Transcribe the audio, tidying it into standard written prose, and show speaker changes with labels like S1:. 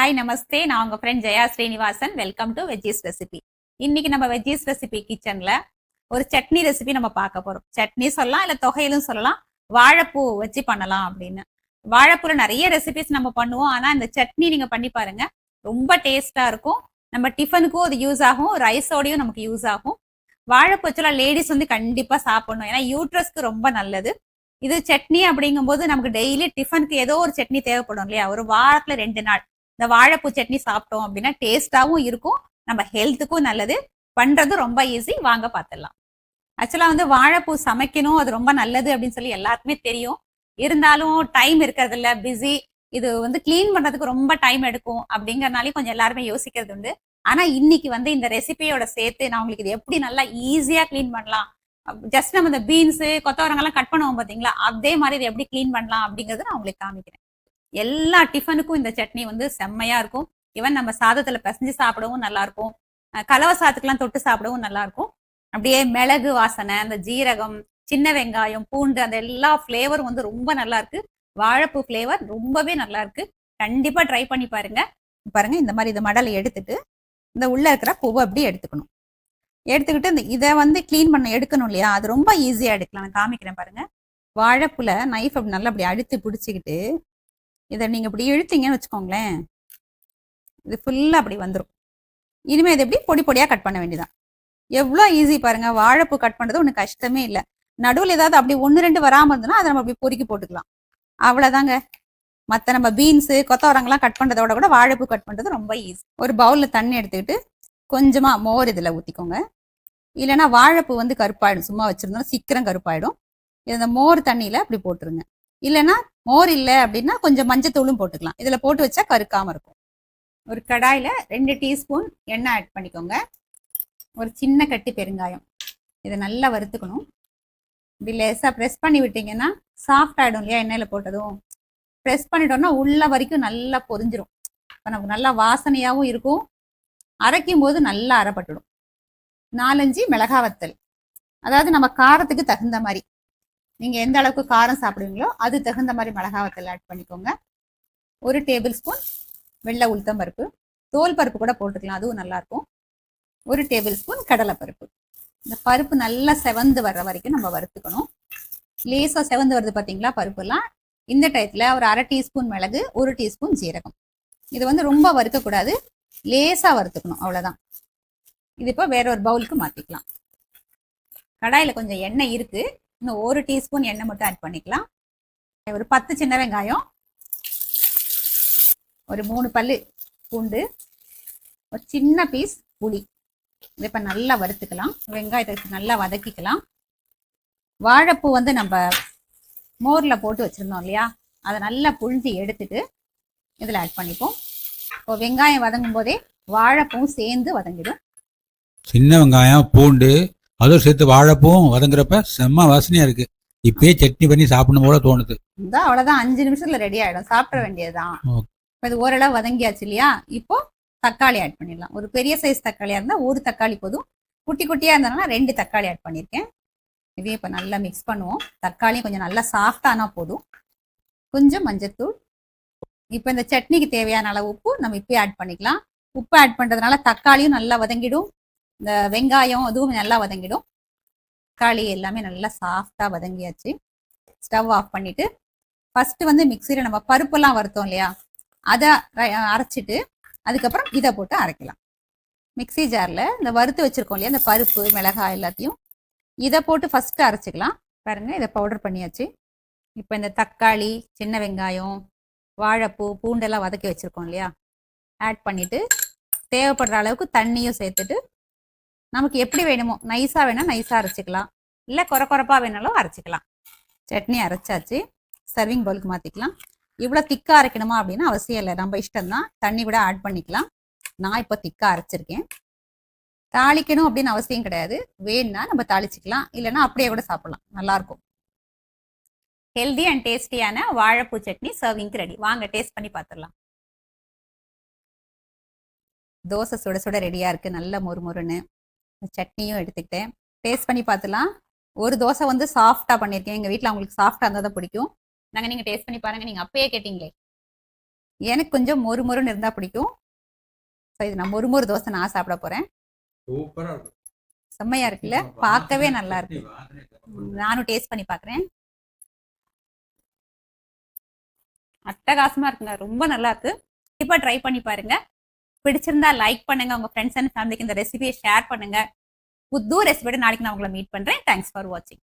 S1: Hi நமஸ்தே, நான் உங்க friend Jaya Srinivasan. Welcome to veggies recipe. இன்னைக்கு நம்ம வெஜ்ஜீஸ் ரெசிபி கிச்சன்ல ஒரு சட்னி ரெசிபி நம்ம பார்க்க போறோம். சட்னி சொல்லலாம், இல்ல தொகையிலும் சொல்லலாம். வாழைப்பூ வச்சு பண்ணலாம் அப்படின்னு. வாழைப்பூல நிறைய ரெசிபிஸ் நம்ம பண்ணுவோம். ஆனா இந்த சட்னி நீங்க பண்ணி பாருங்க, ரொம்ப டேஸ்டா இருக்கும். நம்ம டிஃபனுக்கும் அது யூஸ் ஆகும், ரைஸோடையும் நமக்கு யூஸ் ஆகும். வாழைப்பூ வச்சுலாம் லேடிஸ் வந்து கண்டிப்பா சாப்பிடணும், ஏன்னா யூட்ரஸ்க்கு ரொம்ப நல்லது. இது சட்னி அப்படிங்கும்போது நமக்கு டெய்லி டிஃபனுக்கு ஏதோ ஒரு சட்னி தேவைப்படும் இல்லையா? ஒரு வாரத்துல 2 நாள் இந்த வாழைப்பூ சட்னி சாப்பிட்டோம் அப்படின்னா டேஸ்டாவும் இருக்கும், நம்ம ஹெல்த்துக்கும் நல்லது. பண்றது ரொம்ப ஈஸி, வாங்க பார்த்துடலாம். ஆக்சுவலா வந்து வாழைப்பூ சமைக்கணும், அது ரொம்ப நல்லது அப்படின்னு சொல்லி எல்லாருக்குமே தெரியும். இருந்தாலும் டைம் இருக்கிறது இல்ல, பிஸி. இது வந்து கிளீன் பண்றதுக்கு ரொம்ப டைம் எடுக்கும் அப்படிங்கறதுனாலே கொஞ்சம் எல்லாருமே யோசிக்கிறது உண்டு. ஆனா இன்னைக்கு வந்து இந்த ரெசிபியோட சேர்த்து நான் உங்களுக்கு இது எப்படி நல்லா ஈஸியா கிளீன் பண்ணலாம், ஜஸ்ட் நம்ம இந்த பீன்ஸ் கொத்தவரங்கெல்லாம் கட் பண்ணுவோம் பாத்தீங்களா, அதே மாதிரி இது எப்படி கிளீன் பண்ணலாம் அப்படிங்கறது நான் உங்களுக்கு காமிக்கிறேன். எல்லா டிஃபனுக்கும் இந்த சட்னி வந்து செம்மையா இருக்கும். ஈவன் நம்ம சாதத்துல பிசைஞ்சு சாப்பிடவும் நல்லா இருக்கும், கலவை சாதத்துக்கெல்லாம் தொட்டு சாப்பிடவும் நல்லா இருக்கும். அப்படியே மிளகு வாசனை, அந்த ஜீரகம், சின்ன வெங்காயம், பூண்டு, அந்த எல்லா ஃபிளேவரும் வந்து ரொம்ப நல்லா இருக்கு. வாழைப்பூ ஃபிளேவர் ரொம்பவே நல்லா இருக்கு. கண்டிப்பா ட்ரை பண்ணி பாருங்க. பாருங்க, இந்த மாதிரி இந்த மடலை எடுத்துட்டு இந்த உள்ள இருக்கிற பூவை அப்படி எடுத்துக்கணும். எடுத்துக்கிட்டு இந்த இதை வந்து கிளீன் பண்ண எடுக்கணும் இல்லையா, அது ரொம்ப ஈஸியா எடுக்கலாம். நான் காமிக்கிறேன் பாருங்க. வாழைப்பூல நைஃப் அப்படி நல்லா அப்படி அழுத்தி பிடிச்சிக்கிட்டு இதை நீங்க இப்படி இழுத்தீங்கன்னு வச்சுக்கோங்களேன், இது ஃபுல்லா அப்படி வந்துடும். இனிமே இதை எப்படி பொடி பொடியா கட் பண்ண வேண்டியதான். எவ்வளோ ஈஸி பாருங்க. வாழைப்பூ கட் பண்றது ஒன்றும் கஷ்டமே இல்லை. நடுவில் ஏதாவது அப்படி 1-2 வராமல் இருந்ததுன்னா அதை நம்ம அப்படி பொறுக்கி போட்டுக்கலாம், அவ்வளோதாங்க. மற்ற நம்ம பீன்ஸு கொத்தவரங்கெல்லாம் கட் பண்ணுறதோட கூட வாழைப்பூ கட் பண்ணுறது ரொம்ப ஈஸி. ஒரு பவுலில் தண்ணி எடுத்துக்கிட்டு கொஞ்சமா மோர் இதில் ஊற்றிக்கோங்க. இல்லைன்னா வாழைப்பூ வந்து கருப்பாயிடும், சும்மா வச்சிருந்தோம் சீக்கிரம் கருப்பாயிடும். இந்த மோர் தண்ணியில் அப்படி போட்டுருங்க. இல்லைன்னா மோர் இல்லை அப்படின்னா கொஞ்சம் மஞ்சத்தூளும் போட்டுக்கலாம். இதில் போட்டு வச்சா கருக்காமல் இருக்கும். ஒரு கடாயில் 2 டீஸ்பூன் எண்ணெய் ஆட் பண்ணிக்கோங்க. ஒரு சின்ன கட்டி பெருங்காயம், இதை நல்லா வறுத்துக்கணும். இப்படி லேசாக ப்ரெஸ் பண்ணி விட்டீங்கன்னா சாஃப்ட் ஆகிடும் இல்லையா, எண்ணெயில் போட்டதும். ப்ரெஸ் பண்ணிட்டோம்னா உள்ள வரைக்கும் நல்லா பொரிஞ்சிரும். இப்போ நமக்கு நல்லா வாசனையாகவும் இருக்கும், அரைக்கும் போது நல்லா அரைப்பட்டுடும். 4-5 மிளகாய் வத்தல், அதாவது நம்ம காரத்துக்கு தகுந்த மாதிரி, நீங்கள் எந்த அளவுக்கு காரம் சாப்பிடுவீங்களோ அது தகுந்த மாதிரி மிளகாய் வத்தல் ஆட் பண்ணிக்கோங்க. 1 டேபிள் ஸ்பூன் வெள்ளை உளுத்தம் பருப்பு, தோல் பருப்பு கூட போட்டுக்கலாம், அதுவும் நல்லாயிருக்கும். 1 டேபிள் ஸ்பூன் கடலைப்பருப்பு. இந்த பருப்பு நல்லா செவந்து வர்ற வரைக்கும் நம்ம வறுத்துக்கணும். லேசாக செவந்து வருது பார்த்தீங்களா பருப்புலாம். இந்த டயத்தில் ஒரு 1/2 டீஸ்பூன் மிளகு, 1 டீஸ்பூன் ஜீரகம். இது வந்து ரொம்ப வறுக்கக்கூடாது, லேசாக வறுத்துக்கணும், அவ்வளோதான். இது இப்போ வேற ஒரு பவுலுக்கு மாற்றிக்கலாம். கடாயில் கொஞ்சம் எண்ணெய் இருக்குது, இன்னும் 1 டீஸ்பூன் எண்ணெய் மட்டும் ஆட் பண்ணிக்கலாம். ஒரு 10 சின்ன வெங்காயம், ஒரு 3 பல்லு பூண்டு, ஒரு சின்ன பீஸ் புளி. இதை இப்போ நல்லா வறுத்துக்கலாம். வெங்காயத்தை நல்லா வதக்கிக்கலாம். வாழைப்பூ வந்து நம்ம மோரில் போட்டு வச்சுருந்தோம் இல்லையா, அதை நல்லா புழிஞ்சி எடுத்துட்டு இதில் ஆட் பண்ணிப்போம். இப்போ வெங்காயம் வதங்கும் போதே வாழைப்பூவும் சேர்ந்து வதங்கிடும்.
S2: சின்ன வெங்காயம், பூண்டு, அதுவும் சேர்த்து வாழைப்பூவும் வதங்குறப்ப செம்ம வாசனையா இருக்கு. இப்பயே சட்னி பண்ணி சாப்பிடணும் போல தோணுது.
S1: அவ்வளவுதான், 5 நிமிஷத்துல ரெடி ஆயிடும், சாப்பிட வேண்டியதுதான். இது ஓரளவு வதங்கியாச்சு இல்லையா. இப்போ தக்காளி ஆட் பண்ணிடலாம். ஒரு பெரிய சைஸ் தக்காளியா இருந்தா 1 தக்காளி போதும். குட்டி குட்டியா இருந்தாலும் 2 தக்காளி ஆட் பண்ணியிருக்கேன். இதே இப்போ நல்லா மிக்ஸ் பண்ணுவோம். தக்காளியும் கொஞ்சம் நல்லா சாஃப்டானா போதும். கொஞ்சம் மஞ்சத்தூள். இப்போ இந்த சட்னிக்கு தேவையான அளவு உப்பு நம்ம இப்பயே ஆட் பண்ணிக்கலாம். உப்பு ஆட் பண்றதுனால தக்காளியும் நல்லா வதங்கிடும், இந்த வெங்காயம் அதுவும் நல்லா வதங்கிடும். தக்காளி எல்லாமே நல்லா சாஃப்டா வதங்கியாச்சு. ஸ்டவ் ஆஃப் பண்ணிட்டு ஃபர்ஸ்ட் வந்து மிக்சியில் நம்ம பருப்பெல்லாம் வறுத்தோம் இல்லையா, அதை அரைச்சிட்டு அதுக்கப்புறம் இதை போட்டு அரைக்கலாம். மிக்சி ஜாரில் இந்த வறுத்து வச்சிருக்கோம் இல்லையா, இந்த பருப்பு மிளகாய் எல்லாத்தையும் இதை போட்டு ஃபர்ஸ்ட் அரைச்சிக்கலாம். பாருங்க, இதை பவுடர் பண்ணியாச்சு. இப்போ இந்த தக்காளி, சின்ன வெங்காயம், வாழைப்பூ, பூண்டெல்லாம் வதக்கி வச்சிருக்கோம் இல்லையா, ஆட் பண்ணிட்டு தேவைப்படுற அளவுக்கு தண்ணியும் சேர்த்துட்டு நமக்கு எப்படி வேணுமோ, நைஸாக வேணால் நைஸாக அரைச்சிக்கலாம், இல்லை குறப்பாக வேணாலும் அரைச்சிக்கலாம். சட்னி அரைச்சாச்சு. சர்விங் பவுலுக்கு மாற்றிக்கலாம். இவ்வளோ திக்காக அரைக்கணுமா அப்படின்னா அவசியம் இல்லை, நம்ம இஷ்டம்தான். தண்ணி கூட ஆட் பண்ணிக்கலாம். நான் இப்போ திக்காக அரைச்சிருக்கேன். தாளிக்கணும் அப்படின்னு அவசியம் கிடையாது, வேணும்னா நம்ம தாளிச்சிக்கலாம், இல்லைன்னா அப்படியே கூட சாப்பிடலாம், நல்லாயிருக்கும். ஹெல்தி அண்ட் டேஸ்டியான வாழைப்பூ சட்னி சர்விங்க்கு ரெடி. வாங்க டேஸ்ட் பண்ணி பார்த்துடலாம். தோசை சுட சுட ரெடியாக இருக்குது, நல்ல மொறுமொறுன்னு. சட்னியும் எடுத்துக்கிட்டேன், டேஸ்ட் பண்ணி பார்த்துலாம். ஒரு தோசை வந்து சாஃப்டாக பண்ணியிருக்கேன். எங்கள் வீட்டில் அவங்களுக்கு சாஃப்டாக இருந்தால் தான் பிடிக்கும். நீங்கள் டேஸ்ட் பண்ணி பாருங்கள், நீங்கள் அப்பயே கேட்டிங்களே. எனக்கு கொஞ்சம் மொறு மொறுன்னு இருந்தா பிடிக்கும். ஸோ இது நான் மொறு தோசை நான் சாப்பிட போறேன்.
S2: சூப்பரா இருக்கும்.
S1: செம்மையா இருக்குல்ல, பார்க்கவே நல்லா இருக்கு. நானும் டேஸ்ட் பண்ணி பார்க்குறேன். அட்டகாசமா இருக்குங்க, ரொம்ப நல்லா இருக்கு. கண்டிப்பா ட்ரை பண்ணி பாருங்க. பிடிச்சிருந்தா லைக் பண்ணுங்க, உங்க ஃப்ரெண்ட்ஸ் அண்ட் ஃபேமிலிக்கு இந்த ரெசிபியை ஷேர் பண்ணுங்க. புது ரெசிபியோட நாளைக்கு நான் உங்களை மீட் பண்றேன். தேங்க்ஸ் ஃபார் வாட்சிங்.